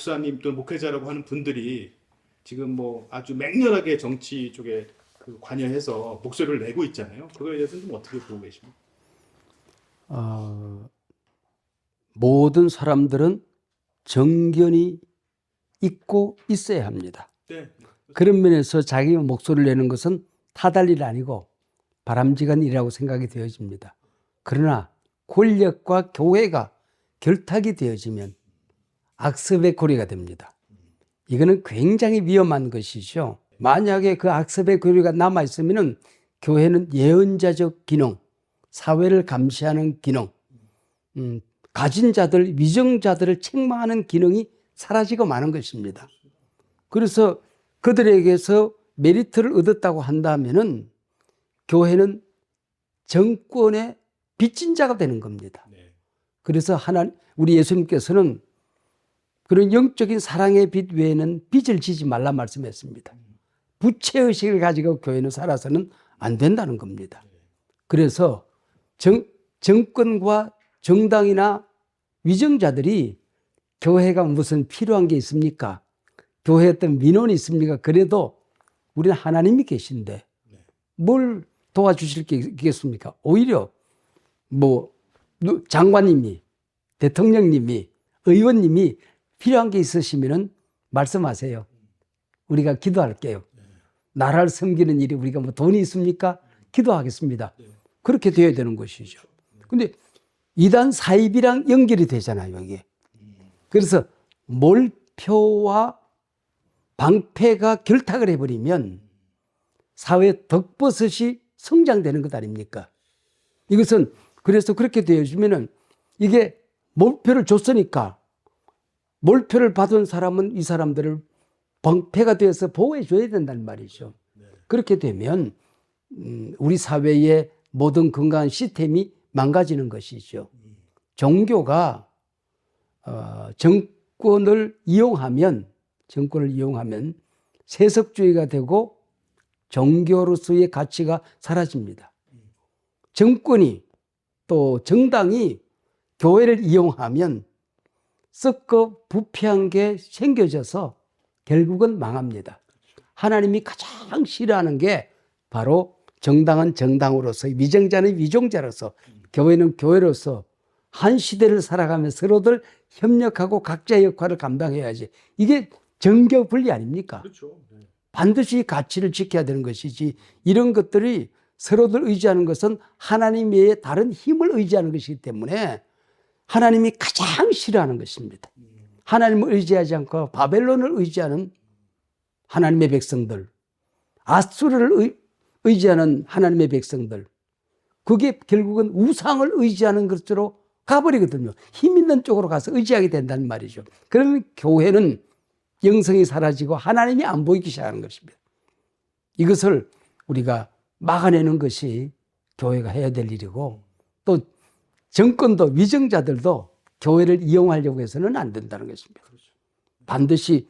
목사님 또는 목회자라고 하는 분들이 지금 뭐 아주 맹렬하게 정치 쪽에 관여해서 목소리를 내고 있잖아요. 그거에 대해서는 좀 어떻게 보고 계십니까? 모든 사람들은 정견이 있고 있어야 합니다. 네. 그런 면에서 자기 목소리를 내는 것은 타달 일 아니고 바람직한 일이라고 생각이 되어집니다. 그러나 권력과 교회가 결탁이 되어지면 악습의 고리가 됩니다. 이거는 굉장히 위험한 것이죠. 만약에 그 악습의 고리가 남아있으면 교회는 예언자적 기능, 사회를 감시하는 기능, 가진 자들, 위정자들을 책망하는 기능이 사라지고 마는 것입니다. 그래서 그들에게서 메리트를 얻었다고 한다면은 교회는 정권의 빚진 자가 되는 겁니다. 그래서 우리 예수님께서는 그런 영적인 사랑의 빚 외에는 빚을 지지 말라 말씀했습니다. 부채의식을 가지고 교회는 살아서는 안 된다는 겁니다. 그래서 정권과 정당이나 위정자들이 교회가 무슨 필요한 게 있습니까? 교회에 어떤 민원이 있습니까? 그래도 우리는 하나님이 계신데 뭘 도와주실 게 있겠습니까? 오히려 뭐 장관님이, 대통령님이, 의원님이 필요한 게 있으시면은 말씀하세요. 우리가 기도할게요. 나라를 섬기는 일이 우리가 뭐 돈이 있습니까? 기도하겠습니다. 그렇게 되어야 되는 것이죠. 근데 이단 사입이랑 연결이 되잖아요, 이게. 그래서 몰표와 방패가 결탁을 해버리면 사회 덕버섯이 성장되는 것 아닙니까? 이것은 그래서 그렇게 되어지면은 이게 몰표를 줬으니까 몰표를 받은 사람은 이 사람들을 방패가 되어서 보호해 줘야 된다는 말이죠. 그렇게 되면 우리 사회의 모든 건강한 시스템이 망가지는 것이죠. 종교가 정권을 이용하면 세속주의가 되고 종교로서의 가치가 사라집니다. 정권이 또 정당이 교회를 이용하면 썩고 부패한 게 생겨져서 결국은 망합니다. 하나님이 가장 싫어하는 게 바로 정당은 정당으로서, 위정자는 위정자로서, 교회는 교회로서 한 시대를 살아가며 서로들 협력하고 각자의 역할을 감당해야지. 이게 정교 분리 아닙니까? 그렇죠. 반드시 가치를 지켜야 되는 것이지, 이런 것들이 서로들 의지하는 것은 하나님 외에 다른 힘을 의지하는 것이기 때문에 하나님이 가장 싫어하는 것입니다. 하나님을 의지하지 않고 바벨론을 의지하는 하나님의 백성들, 아수르를 의지하는 하나님의 백성들, 그게 결국은 우상을 의지하는 것으로 가버리거든요. 힘 있는 쪽으로 가서 의지하게 된다는 말이죠. 그러면 교회는 영성이 사라지고 하나님이 안 보이기 시작하는 것입니다. 이것을 우리가 막아내는 것이 교회가 해야 될 일이고, 또 정권도 위정자들도 교회를 이용하려고 해서는 안 된다는 것입니다. 반드시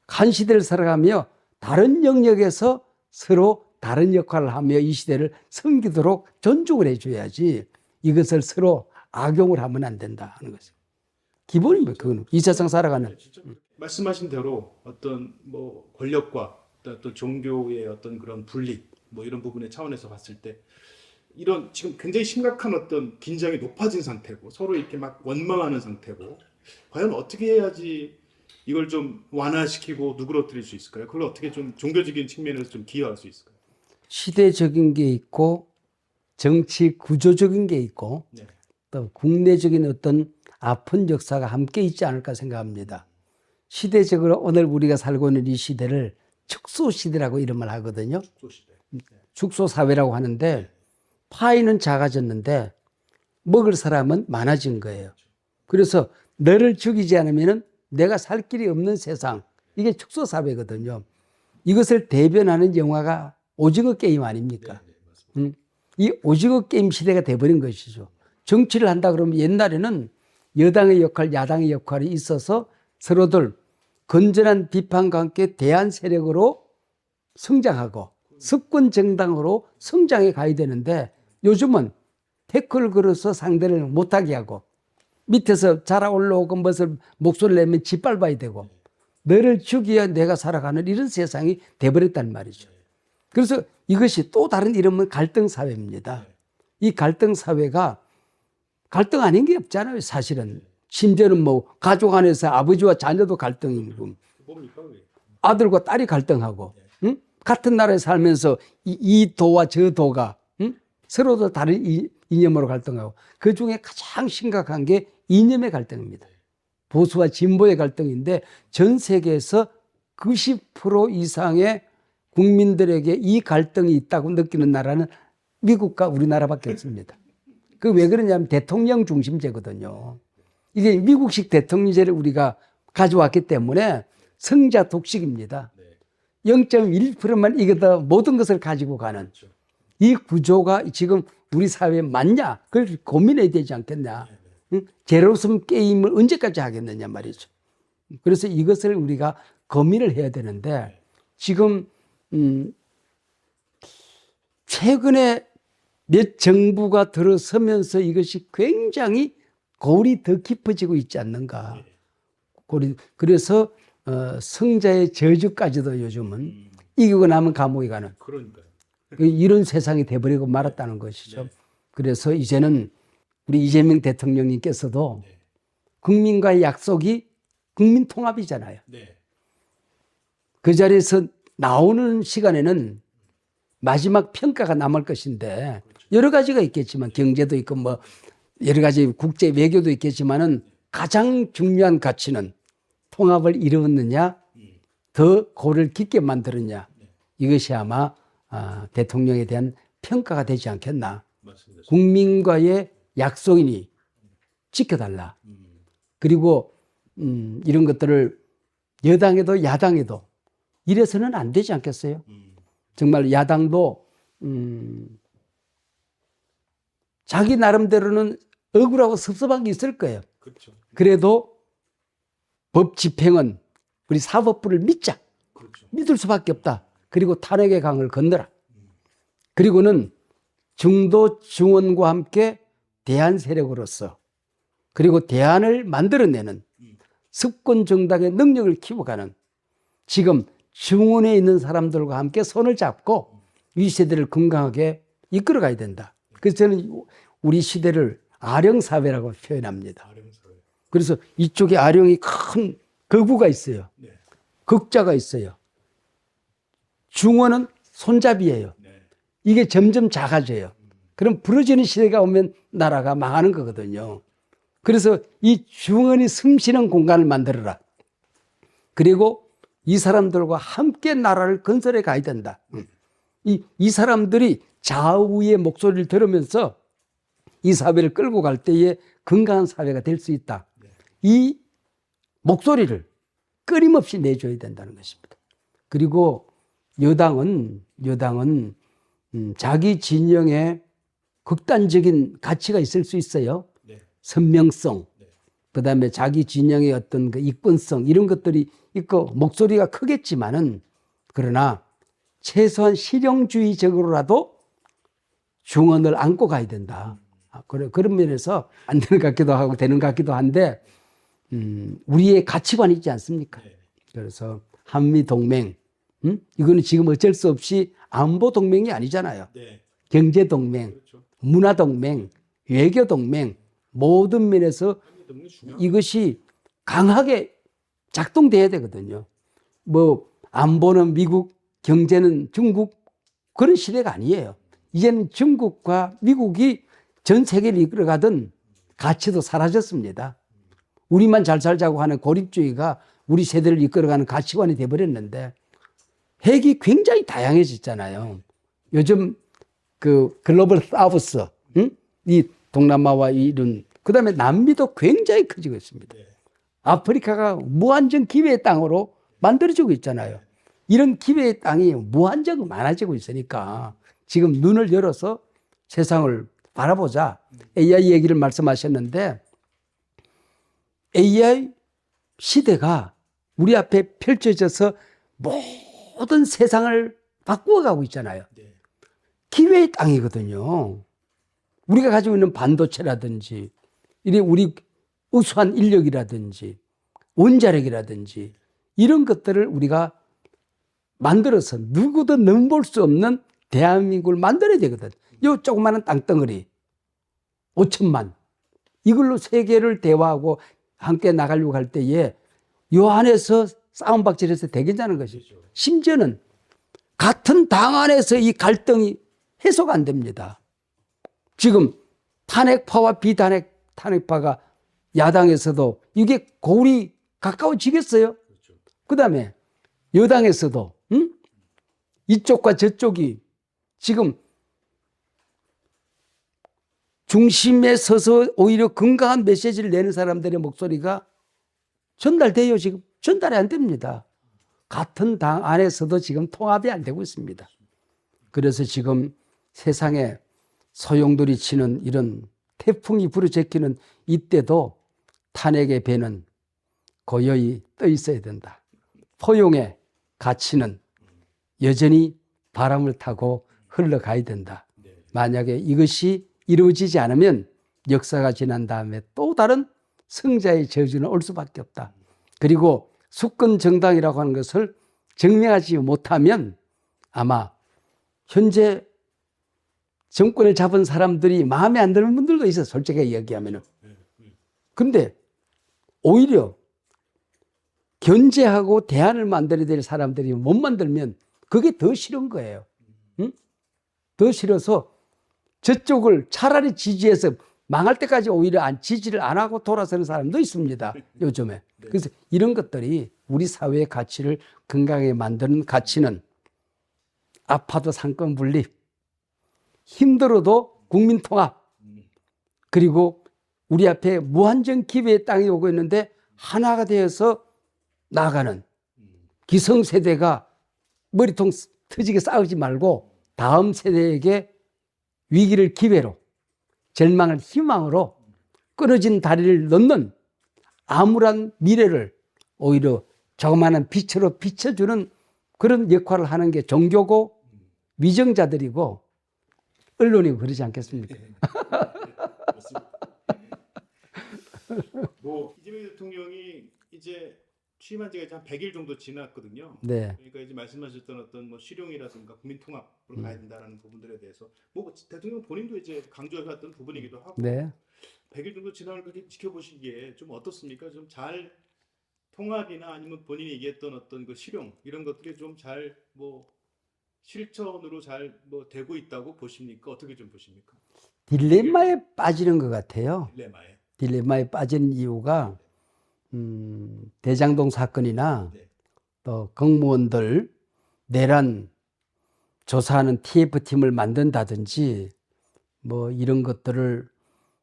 한 시대를 살아가며 다른 영역에서 서로 다른 역할을 하며 이 시대를 섬기도록 존중을 해줘야지, 이것을 서로 악용을 하면 안 된다 하는 것이죠. 기본입니다. 그거는 이 세상 살아가는. 말씀하신 대로 어떤 뭐 권력과 어떤 종교의 어떤 그런 분리 뭐 이런 부분의 차원에서 봤을 때 이런 지금 굉장히 심각한 어떤 긴장이 높아진 상태고 서로 이렇게 막 원망하는 상태고, 과연 어떻게 해야지 이걸 좀 완화시키고 누그러뜨릴 수 있을까요? 그걸 어떻게 좀 종교적인 측면에서 좀 기여할 수 있을까요? 시대적인 게 있고 정치 구조적인 게 있고 또 국내적인 어떤 아픈 역사가 함께 있지 않을까 생각합니다. 시대적으로 오늘 우리가 살고 있는 이 시대를 축소시대라고 이름을 하거든요. 축소사회라고 하는데 파이는 작아졌는데 먹을 사람은 많아진 거예요. 그래서 너를 죽이지 않으면 내가 살 길이 없는 세상, 이게 축소사회거든요. 이것을 대변하는 영화가 오징어 게임 아닙니까? 이 오징어 게임 시대가 돼버린 것이죠. 정치를 한다 그러면 옛날에는 여당의 역할, 야당의 역할이 있어서 서로들 건전한 비판과 함께 대안 세력으로 성장하고 습권 정당으로 성장해 가야 되는데, 요즘은 태클을 걸어서 상대를 못하게 하고 밑에서 자라 올라오고 무엇을 목소리를 내면 짓밟아야 되고 너를 죽여야 내가 살아가는 이런 세상이 돼버렸단 말이죠. 그래서 이것이 또 다른 이름은 갈등 사회입니다. 이 갈등 사회가 갈등 아닌 게 없잖아요, 사실은. 심지어는 뭐 가족 안에서 아버지와 자녀도 갈등이고 뭡니까 그게? 아들과 딸이 갈등하고 응? 같은 나라에 살면서 이 도와 저 도가 응? 서로도 다른 이념으로 갈등하고 그 중에 가장 심각한 게 이념의 갈등입니다. 보수와 진보의 갈등인데 전 세계에서 90% 이상의 국민들에게 이 갈등이 있다고 느끼는 나라는 미국과 우리나라밖에 없습니다. 그 왜 그러냐면 대통령 중심제거든요. 이게 미국식 대통령제를 우리가 가져왔기 때문에 성자 독식입니다. 0.1%만 이겨도 모든 것을 가지고 가는 이 구조가 지금 우리 사회에 맞냐? 그걸 고민해야 되지 않겠냐? 응? 제로섬 게임을 언제까지 하겠느냐 말이죠. 그래서 이것을 우리가 고민을 해야 되는데 지금 최근에 몇 정부가 들어서면서 이것이 굉장히 골이 더 깊어지고 있지 않는가. 그래서 성자의 저주까지도 요즘은 이기고 나면 감옥에 가는 그러니까요. 이런 세상이 돼버리고 말았다는 것이죠. 그래서 이제는 우리 이재명 대통령님께서도 국민과의 약속이 국민 통합이잖아요. 그 자리에서 나오는 시간에는 마지막 평가가 남을 것인데 여러 가지가 있겠지만 경제도 있고 뭐 여러 가지 국제 외교도 있겠지만은 가장 중요한 가치는 통합을 이루었느냐 더 골을 깊게 만들었냐 이것이 아마 대통령에 대한 평가가 되지 않겠나. 맞습니다. 국민과의 약속이니 지켜달라. 그리고 이런 것들을 여당에도 야당에도 이래서는 안 되지 않겠어요? 정말 야당도 자기 나름대로는 억울하고 섭섭한 게 있을 거예요. 그렇죠. 그래도 법 집행은 우리 사법부를 믿자. 그렇죠. 믿을 수밖에 없다. 그리고 탄핵의 강을 건너라. 그리고는 중도 중원과 함께 대안 세력으로서 그리고 대안을 만들어내는 sub권 정당의 능력을 키워가는 지금 중원에 있는 사람들과 함께 손을 잡고 이 시대를 건강하게 이끌어가야 된다. 그래서 저는 우리 시대를 아령사회라고 표현합니다. 그래서 이쪽에 아령이 큰 거구가 있어요. 극자가 있어요. 중원은 손잡이예요. 이게 점점 작아져요. 그럼 부러지는 시대가 오면 나라가 망하는 거거든요. 그래서 이 중원이 숨쉬는 공간을 만들어라. 그리고 이 사람들과 함께 나라를 건설해 가야 된다. 이 사람들이 좌우의 목소리를 들으면서 이 사회를 끌고 갈 때에 건강한 사회가 될 수 있다. 이 목소리를 끊임없이 내줘야 된다는 것입니다. 그리고 여당은 자기 진영에 극단적인 가치가 있을 수 있어요. 선명성, 그다음에 자기 진영의 어떤 그 이권성 이런 것들이 있고 목소리가 크겠지만은 그러나 최소한 실용주의적으로라도 중원을 안고 가야 된다. 그런 면에서 안 되는 것 같기도 하고 되는 것 같기도 한데 우리의 가치관이 있지 않습니까? 그래서 한미 동맹, 이거는 지금 어쩔 수 없이 안보 동맹이 아니잖아요. 경제 동맹, 문화 동맹, 외교 동맹 모든 면에서 이것이 강하게 작동돼야 되거든요. 뭐 안보는 미국, 경제는 중국 그런 시대가 아니에요. 이제는 중국과 미국이 전 세계를 이끌어가던 가치도 사라졌습니다. 우리만 잘 살자고 하는 고립주의가 우리 세대를 이끌어가는 가치관이 돼버렸는데 핵이 굉장히 다양해졌잖아요. 요즘 그 글로벌 사우스, 이 동남아와 이런 그다음에 남미도 굉장히 커지고 있습니다. 아프리카가 무한정 기회의 땅으로 만들어지고 있잖아요. 이런 기회의 땅이 무한정 많아지고 있으니까 지금 눈을 열어서 세상을 바라보자. AI 얘기를 말씀하셨는데 AI 시대가 우리 앞에 펼쳐져서 모든 세상을 바꾸어가고 있잖아요. 기회의 땅이거든요. 우리가 가지고 있는 반도체라든지 우리 우수한 인력이라든지 원자력이라든지 이런 것들을 우리가 만들어서 누구도 넘볼 수 없는 대한민국을 만들어야 되거든. 요 조그마한 땅덩어리 5천만 이걸로 세계를 대화하고 함께 나가려고 할 때에 요 안에서 싸움박질해서 되겠냐는 것이죠. 심지어는 같은 당 안에서 이 갈등이 해소가 안 됩니다. 지금 탄핵파와 탄핵파가 야당에서도 이게 고울이 가까워지겠어요? 그 다음에 여당에서도 이쪽과 저쪽이 지금 중심에 서서 오히려 건강한 메시지를 내는 사람들의 목소리가 전달돼요. 지금 전달이 안 됩니다. 같은 당 안에서도 지금 통합이 안 되고 있습니다. 그래서 지금 세상에 소용돌이 치는 이런 태풍이 불어제끼는 이때도 탄핵의 배는 고요히 떠 있어야 된다. 포용의 가치는 여전히 바람을 타고 흘러가야 된다. 만약에 이것이 이루어지지 않으면 역사가 지난 다음에 또 다른 승자의 저주는 올 수밖에 없다. 그리고 수권 정당이라고 하는 것을 증명하지 못하면 아마 현재 정권을 잡은 사람들이 마음에 안 드는 분들도 있어요. 솔직하게 얘기하면은. 그런데 오히려 견제하고 대안을 만들어야 될 사람들이 못 만들면 그게 더 싫은 거예요. 응? 더 싫어서 저쪽을 차라리 지지해서 망할 때까지 오히려 지지를 안 하고 돌아서는 사람도 있습니다. 요즘에. 그래서 이런 것들이 우리 사회의 가치를 건강하게 만드는 가치는 아파도 상권 분립, 힘들어도 국민 통합, 그리고 우리 앞에 무한정 기회의 땅이 오고 있는데 하나가 되어서 나가는 기성세대가 머리통 터지게 싸우지 말고 다음 세대에게 위기를 기회로, 절망을 희망으로 끊어진 다리를 넣는 암울한 미래를 오히려 조그마한 빛으로 비춰주는 그런 역할을 하는 게 종교고 위정자들이고 언론이고 그러지 않겠습니까? 뭐 이재명 대통령이 이제 취임한 지가 이제 한 100일 정도 지났거든요. 네. 그러니까 이제 말씀하셨던 어떤 뭐 실용이라든가 국민 통합으로 가야 된다는 부분들에 대해서 뭐 대통령 본인도 이제 강조해왔던 부분이기도 하고 네. 100일 정도 지나는 그렇게 지켜보시기에 좀 어떻습니까? 좀 잘 통합이나 아니면 본인이 얘기했던 어떤 그 실용 이런 것들이 좀 잘 뭐 실천으로 잘 뭐 되고 있다고 보십니까? 어떻게 좀 보십니까? 딜레마에 빠지는 것 같아요. 딜레마에. 딜레마에 빠진 이유가 대장동 사건이나 네. 또 공무원들 내란 조사하는 TF팀을 만든다든지 뭐 이런 것들을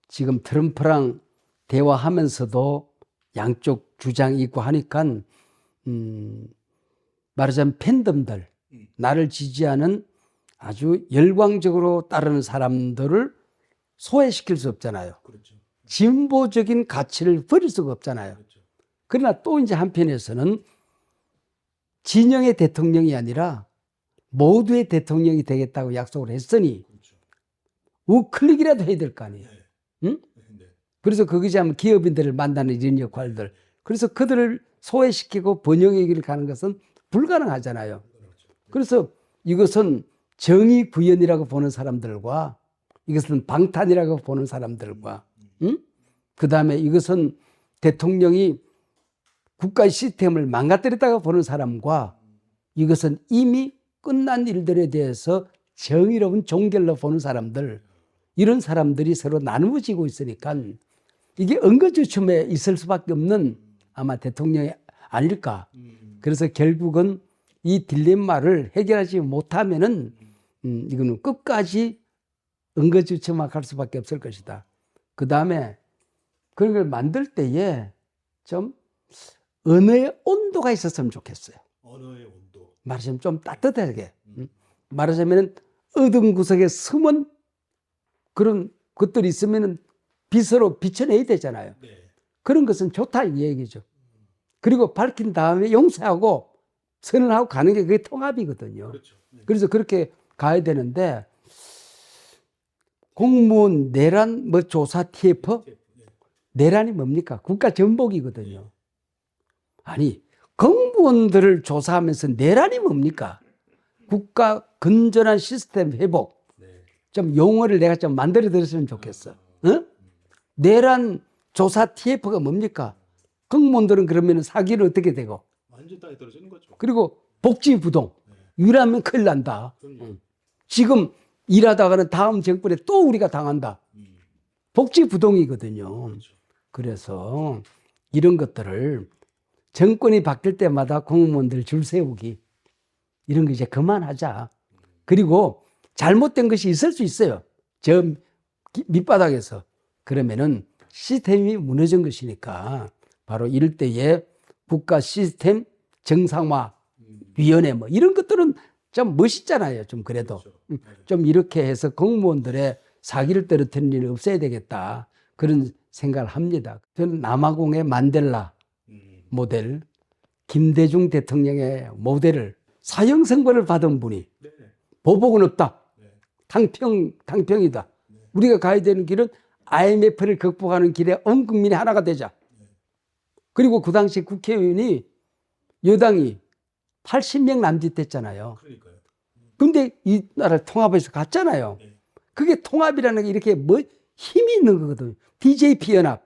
지금 트럼프랑 대화하면서도 양쪽 주장이 있고 하니까 말하자면 팬덤들, 나를 지지하는 아주 열광적으로 따르는 사람들을 소외시킬 수 없잖아요. 그렇죠. 진보적인 가치를 버릴 수가 없잖아요. 그렇죠. 그러나 또 이제 한편에서는 진영의 대통령이 아니라 모두의 대통령이 되겠다고 약속을 했으니 그렇죠. 우클릭이라도 해야 될 거 아니에요. 네. 응? 네. 그래서 거기서 하면 기업인들을 만나는 이런 역할들. 그래서 그들을 소외시키고 번영의 길을 가는 것은 불가능하잖아요. 그래서 이것은 정의 구현이라고 보는 사람들과 이것은 방탄이라고 보는 사람들과 응? 그다음에 이것은 대통령이 국가의 시스템을 망가뜨렸다고 보는 사람과 이것은 이미 끝난 일들에 대해서 정의로운 종결로 보는 사람들, 이런 사람들이 서로 나누어지고 있으니까 이게 응거주춤에 있을 수밖에 없는 아마 대통령이 아닐까. 그래서 결국은 이 딜레마를 해결하지 못하면은 이거는 끝까지 응거주춤할 수밖에 없을 것이다. 그 다음에 그런 걸 만들 때에 좀 언어의 온도가 있었으면 좋겠어요. 언어의 온도. 말하자면 좀 따뜻하게. 말하자면 어두운 구석에 숨은 그런 것들이 있으면 빛으로 비춰내야 되잖아요. 네. 그런 것은 좋다 이 얘기죠. 그리고 밝힌 다음에 용서하고 선언하고 가는 게 그게 통합이거든요. 그렇죠. 네. 그래서 그렇게 가야 되는데 공무원 내란 뭐 조사 TF 네. 내란이 뭡니까? 국가 전복이거든요. 아니, 공무원들을 조사하면서 내란이 뭡니까? 국가 건전한 시스템 회복. 좀 용어를 내가 좀 만들어 드렸으면 좋겠어. 어? 내란 조사 TF가 뭡니까? 공무원들은 그러면 사기를 어떻게 되고? 완전 땅에 떨어지는 거죠. 그리고 복지부동. 일하면 큰일 난다. 그럼요. 지금 일하다가는 다음 정권에 또 우리가 당한다. 복지부동이거든요. 그렇죠. 그래서 이런 것들을 정권이 바뀔 때마다 공무원들 줄 세우기 이런 거 이제 그만하자. 그리고 잘못된 것이 있을 수 있어요. 저 밑바닥에서. 그러면은 시스템이 무너진 것이니까 바로 이럴 때에 국가 시스템 정상화 위원회 뭐 이런 것들은 좀 멋있잖아요. 좀 그래도. 그렇죠. 좀 이렇게 해서 공무원들의 사기를 떨어뜨리는 일이 없어야 되겠다. 그런 생각을 합니다. 저는 남아공의 만델라 모델, 김대중 대통령의 모델을 사형 선고를 받은 분이 네. 보복은 없다. 네. 당평이다. 우리가 가야 되는 길은 IMF를 극복하는 길에 온 국민이 하나가 되자. 그리고 그 당시 국회의원이 여당이 80명 남짓됐잖아요. 그러니까요. 근데 이 나라를 통합해서 갔잖아요. 네. 그게 통합이라는 게 이렇게 뭐 힘이 있는 거거든요. DJP 연합.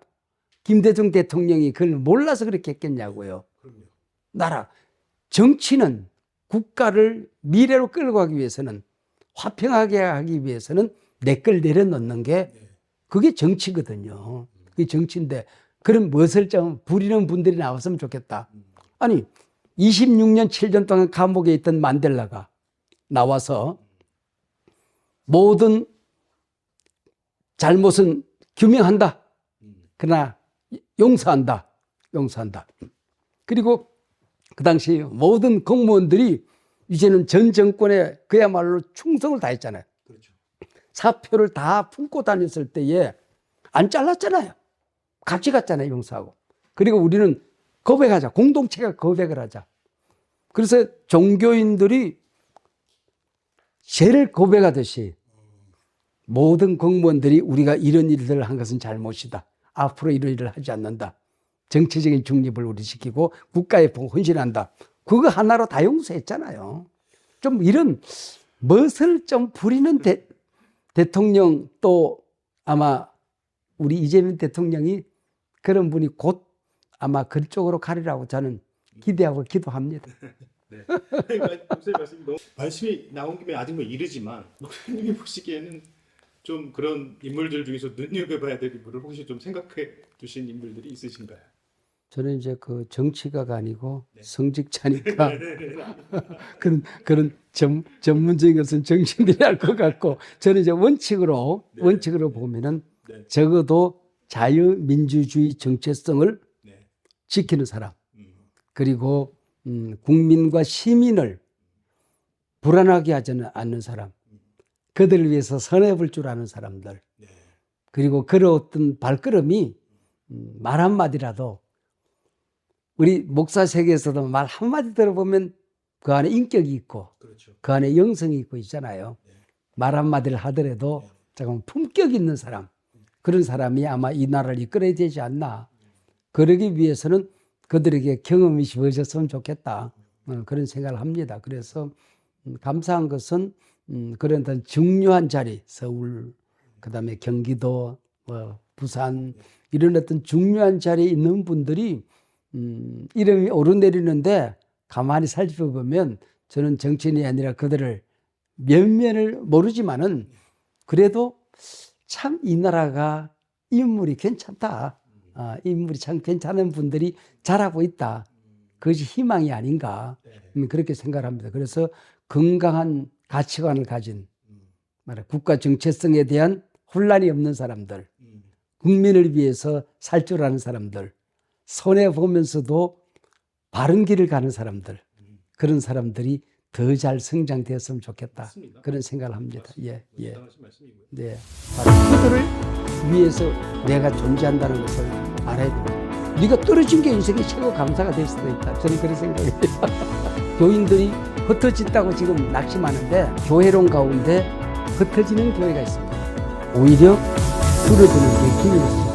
김대중 대통령이 그걸 몰라서 그렇게 했겠냐고요. 그럼요. 나라. 정치는 국가를 미래로 끌고 가기 위해서는 화평하게 하기 위해서는 내 걸 내려놓는 게 그게 정치거든요. 그게 정치인데 그런 무엇을 좀 부리는 분들이 나왔으면 좋겠다. 아니 26년 7년 동안 감옥에 있던 만델라가 나와서 모든 잘못은 규명한다. 그러나 용서한다. 용서한다. 그리고 그 당시 모든 공무원들이 이제는 전 정권에 그야말로 충성을 다했잖아요. 그렇죠. 사표를 다 품고 다녔을 때에 안 잘랐잖아요. 같이 갔잖아요. 용서하고. 그리고 우리는 고백하자. 공동체가 고백을 하자. 그래서 종교인들이 죄를 고백하듯이 모든 공무원들이 우리가 이런 일들을 한 것은 잘못이다. 앞으로 이런 일을 하지 않는다. 정치적인 중립을 우리 지키고 국가에 헌신한다. 그거 하나로 다 용서했잖아요. 좀 이런 멋을 좀 부리는 대통령 또 아마 우리 이재명 대통령이 그런 분이 곧 아마 그쪽으로 가리라고 저는 기대하고 기도합니다. 네. 목사님 말씀이 너무 말씀이 나온 김에 아직 뭐 이르지만 목사님이 보시기에는 좀 그런 인물들 중에서 눈여겨봐야 될 인물을 혹시 좀 생각해 두신 인물들이 있으신가요? 저는 이제 그 정치가가 아니고 성직자니까 그런 전문적인 것은 정신들이 할 것 같고 저는 이제 원칙으로 보면은 적어도 자유민주주의 정체성을 지키는 사람 그리고 국민과 시민을 불안하게 하지 않는 사람 그들을 위해서 선해 볼 줄 아는 사람들 그리고 그런 어떤 발걸음이 말 한마디라도 우리 목사 세계에서도 말 한마디 들어보면 그 안에 인격이 있고 그렇죠. 그 안에 영성이 있고 있잖아요. 말 한마디를 하더라도 잠깐 품격 있는 사람 그런 사람이 아마 이 나라를 이끌어야 되지 않나. 그러기 위해서는 그들에게 경험이 주어졌으면 좋겠다. 그런 생각을 합니다. 그래서 감사한 것은 그런 어떤 중요한 자리 서울 그다음에 경기도 부산 이런 어떤 중요한 자리에 있는 분들이 이름이 오르내리는데 가만히 살펴보면 저는 정치인이 아니라 그들을 면면을 모르지만은 그래도 참 이 나라가 인물이 괜찮다. 인물이 참 괜찮은 분들이 잘하고 있다. 그것이 희망이 아닌가. 그렇게 생각을 합니다. 그래서 건강한 가치관을 가진 국가 정체성에 대한 혼란이 없는 사람들, 국민을 위해서 살 줄 아는 사람들, 손해보면서도 바른 길을 가는 사람들, 그런 사람들이 더 잘 성장되었으면 좋겠다. 맞습니다. 그런 생각을 합니다. 예, 예. 당하신 말씀이고요. 네. 바로 그들을 위해서 내가 존재한다는 것을 알아야 됩니다. 네가 떨어진 게 인생의 최고 감사가 될 수도 있다. 저는 그런 생각이에요. 교인들이 흩어진다고 지금 낙심하는데 교회론 가운데 흩어지는 교회가 있습니다. 오히려 줄어드는 게 기회였습니다.